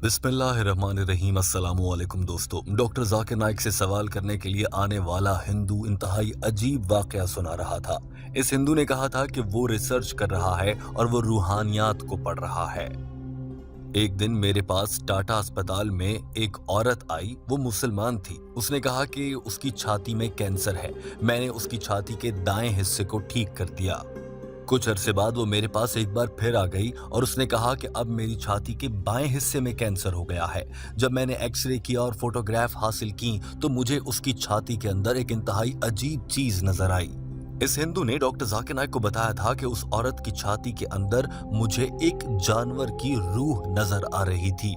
बिस्मिल्लाहिर्रहमानिर्रहीम। अस्सलामु अलैकुम दोस्तों। डॉक्टर जाकिर नाइक से सवाल करने के लिए आने वाला हिंदू इंतहाई अजीब वाकया सुना रहा था। इस हिंदू ने कहा था कि वो रिसर्च कर रहा है और वो रूहानियात को पढ़ रहा है। एक दिन मेरे पास टाटा अस्पताल में एक औरत आई। वो मुसलमान थी। उसने कहा कि उसकी छाती में कैंसर है। मैंने उसकी छाती के दाएं हिस्से को ठीक कर दिया। कुछ अरसे बाद वो मेरे पास एक बार फिर आ गई और उसने कहा कि अब मेरी छाती के बाएं हिस्से में कैंसर हो गया है। जब मैंने एक्सरे किया और फोटोग्राफ हासिल की तो मुझे उसकी छाती के अंदर एक इंतहाई अजीब चीज नजर आई। इस हिंदू ने डॉक्टर जाकिर नाइक को बताया था कि उस औरत की छाती के अंदर मुझे एक जानवर की रूह नजर आ रही थी।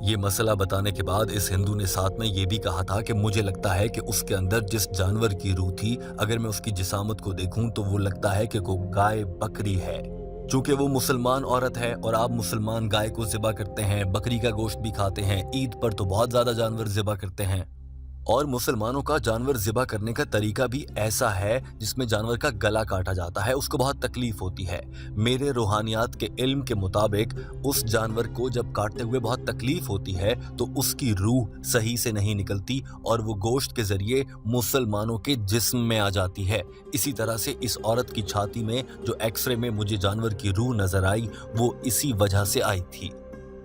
ये मसला बताने के बाद इस हिंदू ने साथ में ये भी कहा था कि मुझे लगता है कि उसके अंदर जिस जानवर की रूह थी, अगर मैं उसकी जिसामत को देखूं तो वो लगता है कि वो गाय बकरी है। चूंकि वो मुसलमान औरत है और आप मुसलमान गाय को ज़िबा करते हैं, बकरी का गोश्त भी खाते हैं, ईद पर तो बहुत ज्यादा जानवर ज़िबा करते हैं। और मुसलमानों का जानवर ज़िबा करने का तरीका भी ऐसा है जिसमें जानवर का गला काटा जाता है। उसको बहुत तकलीफ होती है। मेरे रूहानियात के इल्म के मुताबिक उस जानवर को जब काटते हुए बहुत तकलीफ होती है तो उसकी रूह सही से नहीं निकलती और वो गोश्त के जरिए मुसलमानों के जिस्म में आ जाती है। इसी तरह से इस औरत की छाती में जो एक्सरे में मुझे जानवर की रूह नजर आई वो इसी वजह से आई थी।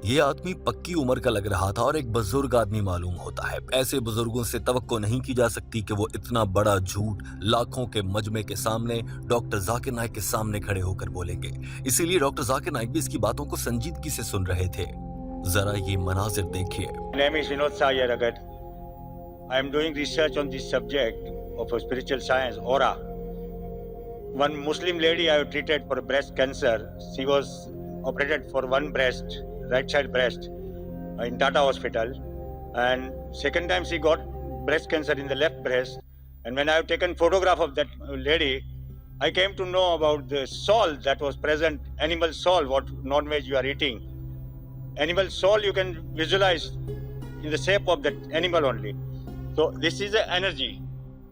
ये आदमी पक्की उम्र का लग रहा था और एक बुजुर्ग आदमी मालूम होता है। ऐसे बुजुर्गों से तवक्को नहीं की जा सकती कि वो इतना बड़ा झूठ लाखों के मजमे के सामने डॉक्टर जाकिर नाइक के सामने खड़े होकर बोलेंगे। इसीलिए डॉक्टर जाकिर नाइक भी इसकी बातों को संजीदगी से सुन रहे थे। जरा ये मनाजिर देखिए। My name is Vinod Sayaragat. I am doing research on this subject of spiritual science, aura. One Muslim lady I have treated for breast cancer. She was operated for one breast, right side breast, in Tata Hospital, and second time she got breast cancer in the left breast. And when I have taken photograph of that lady, I came to know about the soul that was present, animal soul, what non-veg you are eating. Animal soul you can visualize in the shape of that animal only. So this is an energy,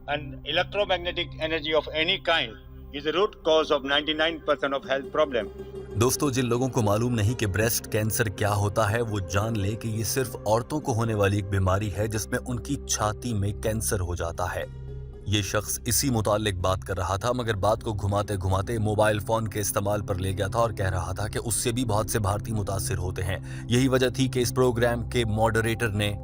and electromagnetic energy of any kind is the root cause of 99% of health problem. दोस्तों, जिन लोगों को मालूम नहीं कि breast cancer क्या होता है वो जान ले कि ये सिर्फ औरतों को होने वाली एक बीमारी है जिसमें उनकी छाती में कैंसर हो जाता है। ये शख्स इसी मुतालिक बात कर रहा था, मगर बात को घुमाते घुमाते मोबाइल फोन के इस्तेमाल पर ले गया था और कह रहा था कि उससे भी बहुत से भारतीय मुतासिर होते हैं। यही वजह थी कि इस प्रोग्राम के मॉडरेटर ने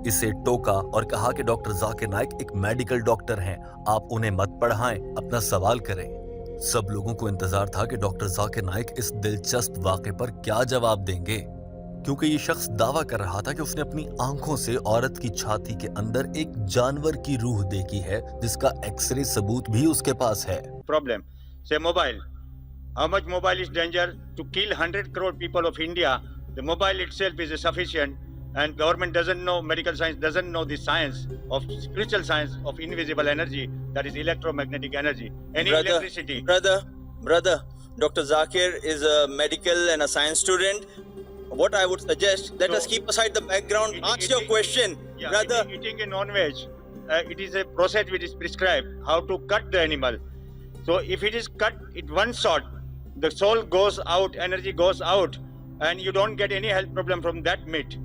इसे टोका और कहा कि डॉक्टर जाकिर नाइक एक मेडिकल डॉक्टर हैं, आप उन्हें मत पढ़ाएं, अपना सवाल करें। सब लोगों को इंतजार था कि डॉक्टर जाकिर नाइक इस दिलचस्प वाक़े पर क्या जवाब देंगे, क्योंकि ये शख्स दावा कर रहा था कि उसने अपनी आंखों से औरत की छाती के अंदर एक जानवर की रूह देखी है जिसका एक्सरे सबूत भी उसके पास है। Problem. Say mobile. How much mobile is danger to kill 100 crore people of India? The mobile itself is sufficient, and government doesn't know, medical science doesn't know the science of spiritual science of invisible energy, that is electromagnetic energy. Any electricity. Brother, Dr. Zakir is a medical and a science student. What I would suggest, let us keep aside the background. Ask your question, Yeah, brother. eating a non-veg, it is a process which is prescribed how to cut the animal. So if it is cut it one shot, the soul goes out, energy goes out, and you don't get any health problem from that meat.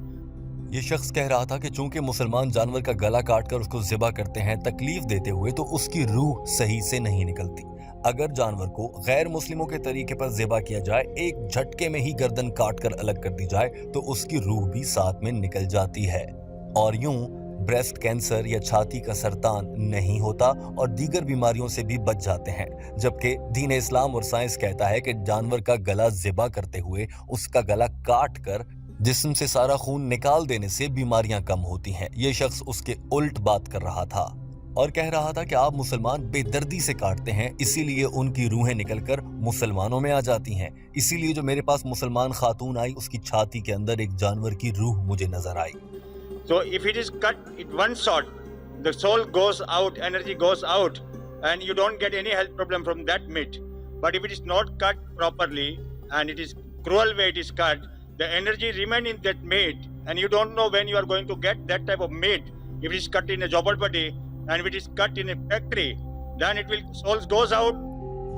ये शख्स कह रहा था कि चूंकि मुसलमान जानवर का गला काटकर उसको ज़िबा करते हैं तकलीफ देते हुए, तो उसकी रूह सही से नहीं निकलती। अगर जानवर को गैर मुस्लिमों के तरीके पर ज़िबा किया जाए, एक झटके में ही गर्दन काटकर अलग कर दी जाए, तो उसकी रूह भी साथ में निकल जाती है और यूं ब्रेस्ट कैंसर या छाती का सरतान नहीं होता और दीगर बीमारियों से भी बच जाते हैं। जबकि दीन इस्लाम और साइंस कहता है कि जानवर का गला ज़िबा करते हुए उसका गला काट कर जिस्म से सारा खून निकाल देने से बीमारियां कम होती हैं। ये शख्स उसके उल्ट बात कर रहा था और कह रहा था कि आप मुसलमान बेदर्दी से काटते हैं, इसीलिए उनकी रूहें निकलकर मुसलमानों में आ जाती हैं। इसीलिए जो मेरे पास मुसलमान खातून आई, उसकी छाती के अंदर एक जानवर की रूह मुझे नजर आई। So if it is cut it one shot, the soul goes out, energy goes out, and you don't get any health problem from that meat. But if it is not cut properly and it is cruel way it is cut, the energy remain in that meat, and you don't know when you are going to get that type of meat. If it is cut in a jobbalpati and if it is cut in a factory, then it will soul goes out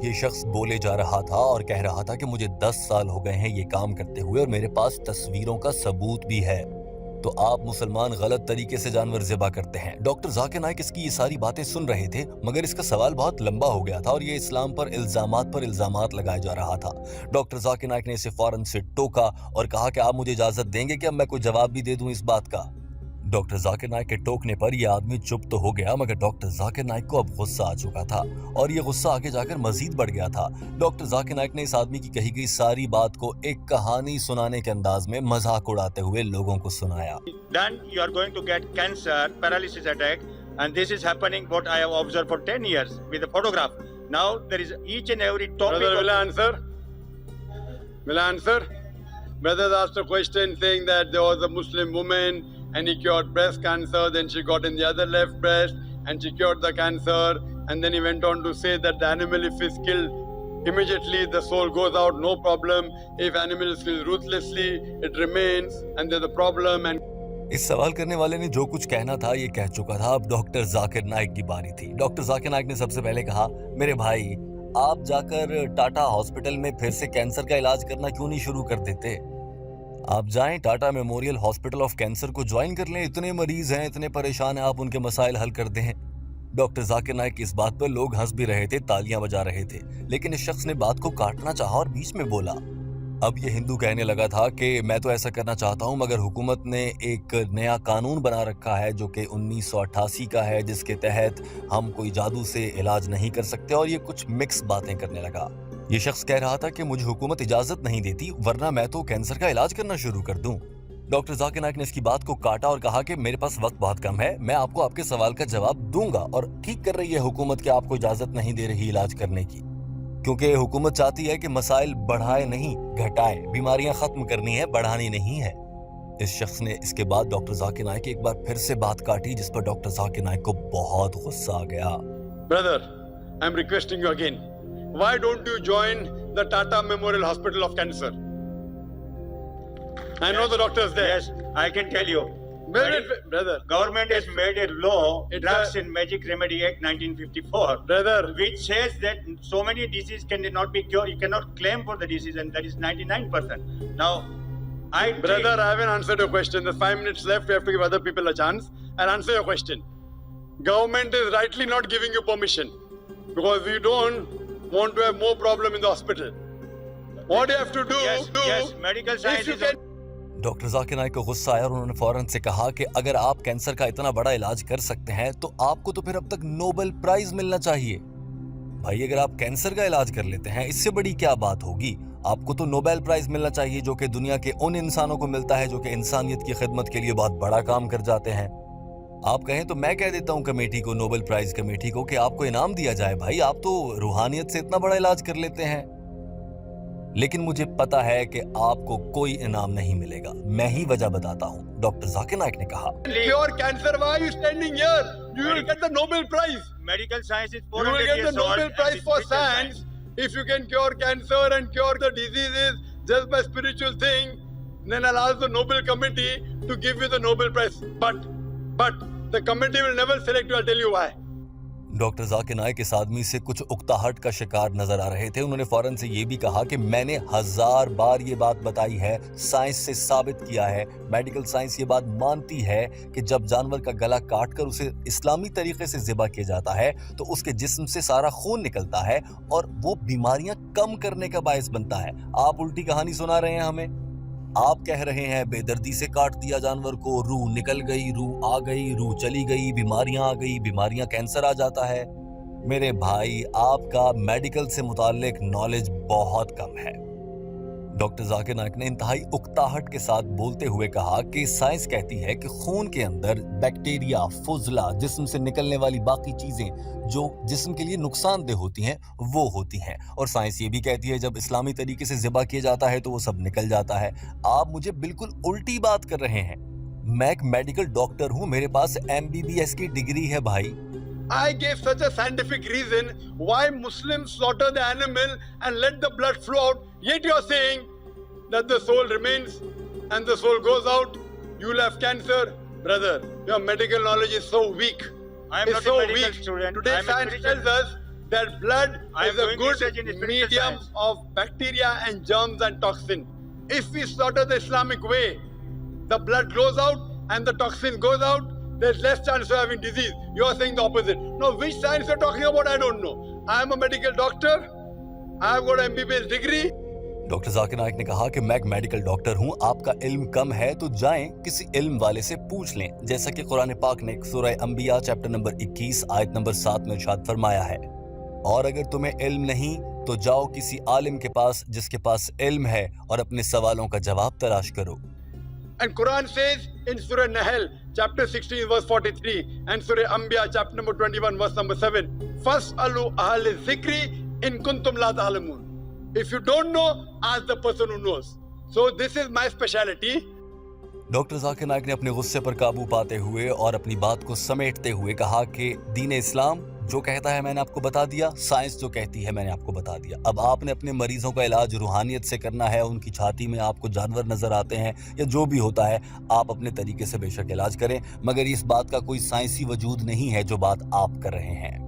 ये शख्स बोले जा रहा था और कह रहा था कि मुझे 10 साल हो गए हैं ये काम करते हुए और मेरे पास तस्वीरों का सबूत भी है। तो आप मुसलमान गलत तरीके से जानवर ज़िबा करते हैं। डॉक्टर जाकिर नाइक इसकी ये सारी बातें सुन रहे थे, मगर इसका सवाल बहुत लंबा हो गया था और ये इस्लाम पर इल्जामात लगाया जा रहा था। डॉक्टर जाकिर नाइक ने इसे फौरन से टोका और कहा कि आप मुझे इजाजत देंगे कि अब मैं कोई जवाब भी दे दूं इस बात का। डॉक्टर जाकिर नाइक के टोकने पर यह आदमी चुप तो हो गया, मगर डॉक्टर जाकिर नाइक को अब गुस्सा आ चुका था और ये गुस्सा आगे जाकर मजीद बढ़ गया था। डॉक्टर जाकिर नाइक ने इस आदमी की कही गई सारी बात को एक कहानी सुनाने के अंदाज में मजाक उड़ाते हुए लोगों को सुनाया। Then you are going to get cancer, paralysis attack, and this is happening what I have observed for 10 years with the photograph. Now there is each and every topic. Brother, will I answer? Will I answer? Brother asked a question saying that there was a Muslim woman and he cured breast cancer, then she got in the other left breast and she cured the cancer, and then he went on to say that the animal, if is killed immediately, the soul goes out, no problem. If animal is killed ruthlessly, it remains and there's a problem. And इस सवाल करने वाले ने जो कुछ कहना था ये कह चुका था। अब डॉक्टर जाकिर नाइक की बारी थी। डॉक्टर जाकिर नाइक ने सबसे पहले कहा, मेरे भाई आप जाकर टाटा हॉस्पिटल में फिर से कैंसर का इलाज करना क्यों नहीं शुरू कर देते? आप जाएं Tata memorial hospital of cancer को ज्वाइन कर लें। इतने मरीज हैं, इतने परेशान हैं, आप उनके मसाइल हल कर दें। डॉक्टर जाकिर नाइक की इस बात पर लोग हंस भी रहे थे, तालियां बजा रहे थे, लेकिन इस शख्स ने बात को काटना चाहा और बीच में बोला। अब ये हिंदू कहने लगा था कि मैं तो ऐसा करना चाहता हूं, मगर हुकूमत ने एक नया कानून बना रखा है जो कि 1988 का है, जिसके तहत हम कोई जादू से इलाज नहीं कर सकते, और ये कुछ मिक्स बातें करने लगा। ये शख्स कह रहा था कि मुझे हुकूमत इजाजत नहीं देती, वरना मैं तो कैंसर का इलाज करना शुरू कर दूं। डॉक्टर जाकिर नाइक ने इसकी बात को काटा और कहा कि मेरे पास वक्त बहुत कम है, मैं आपको आपके सवाल का जवाब दूंगा। और ठीक कर रही है हुकूमत कि आपको इजाजत नहीं दे रही इलाज करने की, क्योंकि हुकूमत चाहती है कि मसाइल बढ़ाए नहीं घटाए, बीमारियां खत्म करनी है, बढ़ानी नहीं है। इस शख्स ने इसके बाद डॉक्टर जाकिर नाइक एक बार फिर से बात काटी, जिस पर डॉक्टर जाकिर नाइक को बहुत गुस्सा आ गया। brother, I'm requesting you again. Why don't you join the Tata Memorial Hospital of Cancer? I know the doctors there. Yes, I can tell you. Brother, Government has made a law, It's Drugs a- and Magic Remedy Act 1954, brother, which says that so many diseases cannot be cured. You cannot claim for the disease, and that is 99%. Now, brother, I haven't answered your question. There's 5 minutes left. We have to give other people a chance. I'll answer your question. Government is rightly not giving you permission because we don't want to have more problem in the hospital. What you have to do? yes, medical science if you is can. Doctor Zakir Naik को गुस्सा आया और उन्होंने फौरन से कहा कि अगर आप कैंसर का इतना बड़ा इलाज कर सकते हैं तो आपको तो फिर अब तक नोबेल प्राइज मिलना चाहिए। भाई, अगर आप कैंसर का इलाज कर लेते हैं, इससे बड़ी क्या बात होगी? आपको तो नोबेल प्राइज मिलना चाहिए, जो कि दुनिया के उन इंसानों को मिलता है जो कि इंसानियत की खिदमत के लिए बहुत बड़ा काम कर जाते हैं। आप कहें तो मैं कह देता हूं कमेटी को, नोबेल प्राइज कमेटी को, कि आपको इनाम दिया जाए। भाई, आप तो रूहानियत से इतना बड़ा इलाज कर लेते हैं। लेकिन मुझे पता है कि आपको कोई इनाम नहीं मिलेगा। मैं ही वजह बताता हूँ, डॉक्टर जाकिर नाइक ने कहा। Cure cancer. Why are you standing here? You will get the Nobel Prize. medical science is You 400 will get the years old. Nobel and Prize it's for spiritual science if you can cure cancer and cure the diseases just by spiritual thing. Then I'll ask the Nobel Committee to give you the Nobel Prize. But the committee will never select you. I'll tell you why. Doctor Zakir Naik इस आदमी से कुछ उकताहट का शिकार नजर आ रहे थे। उन्होंने फौरन से ये भी कहा कि मैंने 1000 बार ये बात बताई है, साइंस से साबित किया है, मेडिकल साइंस ये बात मानती है कि जब जानवर का गला काटकर उसे इस्लामी तरीके से ज़िबा किया जाता है तो उसके जिस्म से सारा खून निकलता है और वो बीमारियां कम करने का बायस बनता है। आप उल्टी कहानी सुना रहे हैं हमें। आप कह रहे हैं बेदर्दी से काट दिया जानवर को, रूह निकल गई, रूह आ गई, रूह चली गई, बीमारियां आ गई, बीमारियां कैंसर आ जाता है। मेरे भाई, आपका मेडिकल से मुताल्लिक नॉलेज बहुत कम है। डॉक्टर जाकिर नाइक ने इंतहाई उकताहट के साथ बोलते हुए कहा कि साइंस कहती है कि खून के अंदर बैक्टीरिया, फुजला, जिस्म से निकलने वाली बाकी चीजें जो जिस्म के लिए नुकसानदेह होती हैं वो होती हैं, और साइंस ये भी कहती है जब इस्लामी तरीके से ज़िबा किया जाता है तो वो सब निकल जाता है। आप मुझे बिल्कुल उल्टी बात कर रहे हैं। मैं एक मेडिकल डॉक्टर हूँ, मेरे पास MBBS की डिग्री है भाई। I gave such a scientific reason why Muslims slaughter the animal and let the blood flow out. Yet you are saying that the soul remains and the soul goes out. You will have cancer. Brother, your medical knowledge is so weak. I am It's not so a medical weak. student. I Today am a science spiritual- tells us that blood I am is a doing good research in spiritual medium science. of bacteria and germs and toxin. If we slaughter the Islamic way, the blood goes out and the toxin goes out, there's less chance of having disease. You are saying the opposite. No, which science you're talking about, I don't know. I am a medical doctor. I have got an MBBS degree. Doctor Zakir Naik ने कहा कि मैं एक medical doctor हूं, आपका इल्म कम है तो जाएं किसी इल्म वाले से पूछ लें, जैसा कि कुरान पाक ने सूरह अंबिया चैप्टर नंबर 21 आयत नंबर 7 में इरशाद फरमाया है। और अगर तुम्हें इल्म नहीं तो जाओ किसी आलिम के पास जिसके पास इल्म है और अपने सवालों का जवाब तलाश करो। And Quran says in Surah Nahl, chapter 16, verse 43, and Surah Anbiya, chapter number 21, verse number 7, Fas'alu ahla zikri in kuntum la ta'lamun. If you don't know, ask the person who knows. So this is my speciality. Doctor Zakir Naik ने अपने गुस्से पर काबू पाते हुए और अपनी बात को समेटते हुए कहा कि दीन इस्लाम जो कहता है मैंने आपको बता दिया, साइंस जो कहती है मैंने आपको बता दिया। अब आपने अपने मरीजों का इलाज रूहानियत से करना है, उनकी छाती में आपको जानवर नजर आते हैं या जो भी होता है, आप अपने तरीके से बेशक इलाज करें, मगर इस बात का कोई साइंसी वजूद नहीं है जो बात आप कर रहे हैं।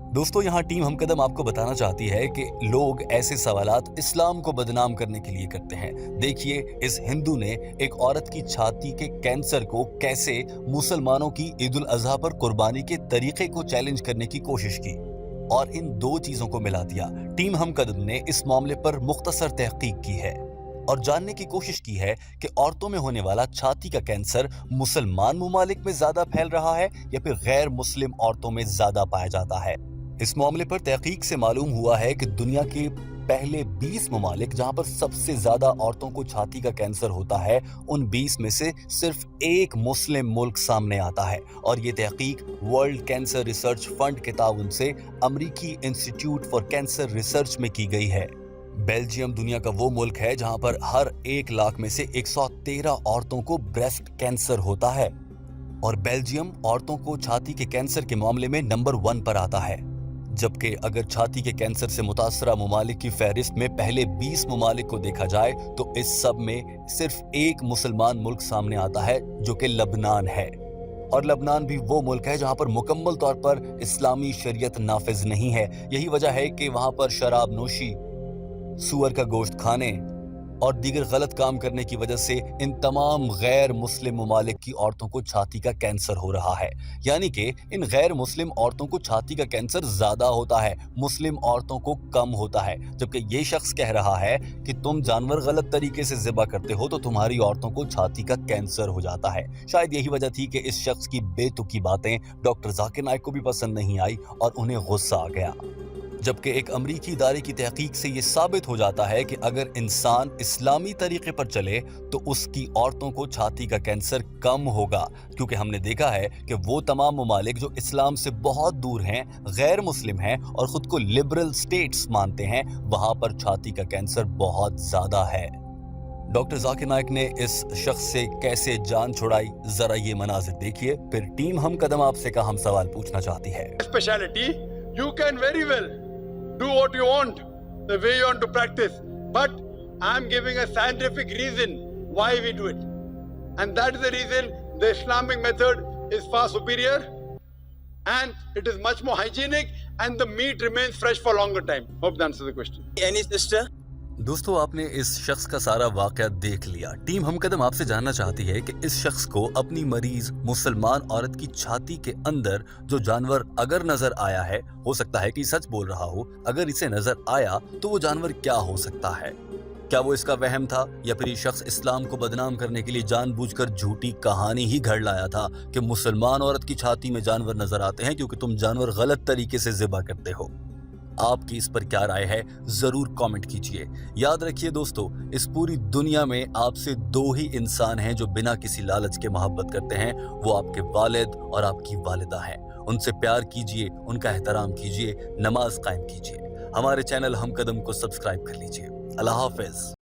दोस्तों, यहाँ टीम हम कदम आपको बताना चाहती है कि लोग ऐसे सवालात इस्लाम को बदनाम करने के लिए करते हैं। देखिए, इस हिंदू ने एक औरत की छाती के कैंसर को कैसे मुसलमानों की ईद उल अजहा पर कुर्बानी के तरीके को चैलेंज करने की कोशिश की और इन दो चीजों को मिला दिया। टीम हम कदम ने इस मामले पर मुख्तसर तहकीक की है और जानने की कोशिश की है कि औरतों में होने वाला छाती का कैंसर मुसलमान ममालिक में ज्यादा फैल रहा है या फिर गैर मुस्लिम औरतों में ज्यादा पाया जाता है। इस मामले पर तहकीक से मालूम हुआ है कि दुनिया के पहले 20 ममालिक जहां पर सबसे ज्यादा औरतों को छाती का कैंसर होता है, उन 20 में से सिर्फ एक मुस्लिम मुल्क सामने आता है और ये तहकीक वर्ल्ड कैंसर रिसर्च फंड के ताउन से अमेरिकी इंस्टीट्यूट फॉर कैंसर रिसर्च में की गई है। बेल्जियम दुनिया का वो मुल्क है जहां पर हर 1 लाख में से 113 औरतों को ब्रेस्ट कैंसर होता है और बेल्जियम औरतों को छाती के कैंसर के मामले में नंबर 1 पर आता है। जबकि अगर छाती के कैंसर से मुतासरा ममालिक की फहरिस्त में पहले 20 ममालिक को देखा जाए तो इस सब में सिर्फ एक मुसलमान मुल्क सामने आता है जो कि लबनान है और लबनान भी वो मुल्क है जहां पर मुकम्मल तौर पर इस्लामी शरीयत नाफिज नहीं है। यही वजह है कि वहां पर शराब नोशी, सुअर का गोश्त खाने और दीगर गलत काम करने की वजह से इन तमाम गैर मुस्लिम ममालिक की औरतों को छाती का कैंसर हो रहा है। यानी कि इन गैर मुस्लिम औरतों को छाती का कैंसर ज्यादा होता है, मुस्लिम औरतों को कम होता है। जबकि ये शख्स कह रहा है कि तुम जानवर गलत तरीके से ज़िबा करते हो तो तुम्हारी औरतों को छाती का कैंसर हो जाता है। शायद यही वजह थी कि इस शख्स की बेतुकी बातें डॉक्टर जाकिर नाइक को भी पसंद नहीं आई और उन्हें गुस्सा आ गया। जबकि एक अमरीकी इदारे की तहकीक से ये साबित हो जाता है कि अगर इंसान इस्लामी तरीके पर चले तो उसकी औरतों को छाती का कैंसर कम होगा, क्योंकि हमने देखा है कि वो तमाम ममालिक जो इस्लाम से बहुत दूर हैं, गैर मुस्लिम हैं और खुद को लिबरल स्टेट्स मानते हैं, वहां पर छाती का कैंसर बहुत ज्यादा है। डॉक्टर जाकिर नाइक ने इस शख्स से कैसे जान छुड़ाई, जरा ये मनाजिर देखिए, फिर टीम हम कदम आपसे का हम सवाल पूछना चाहती है। Speciality, you can very well do what you want, the way you want to practice, but I'm giving a scientific reason why we do it, and that is the reason the Islamic method is far superior and it is much more hygienic and the meat remains fresh for longer time. Hope that answers the question. Any sister? दोस्तों, आपने इस शख्स का सारा वाकया देख लिया। Team हम कदम आपसे जानना चाहती है कि इस शख्स को अपनी मरीज मुसलमान औरत की छाती के अंदर जो जानवर अगर नजर आया है, हो सकता है कि सच बोल रहा हो, अगर इसे नजर आया तो वो जानवर क्या हो सकता है? क्या वो इसका वहम था या फिर ये शख्स इस्लाम को बदनाम करने के लिए जानबूझकर झूठी कहानी ही घड़ लाया था कि मुसलमान औरत की छाती में जानवर नजर आते हैं क्योंकि तुम जानवर गलत तरीके से ज़िबा करते हो? आपकी इस पर क्या राय है, जरूर कमेंट कीजिए। याद रखिए दोस्तों, इस पूरी दुनिया में आपसे 2 ही इंसान हैं जो बिना किसी लालच के मोहब्बत करते हैं, वो आपके वालिद और आपकी वालिदा हैं। उनसे प्यार कीजिए, उनका एहतराम कीजिए, नमाज कायम कीजिए। हमारे चैनल हम कदम को सब्सक्राइब कर लीजिए। अल्लाह हाफिज।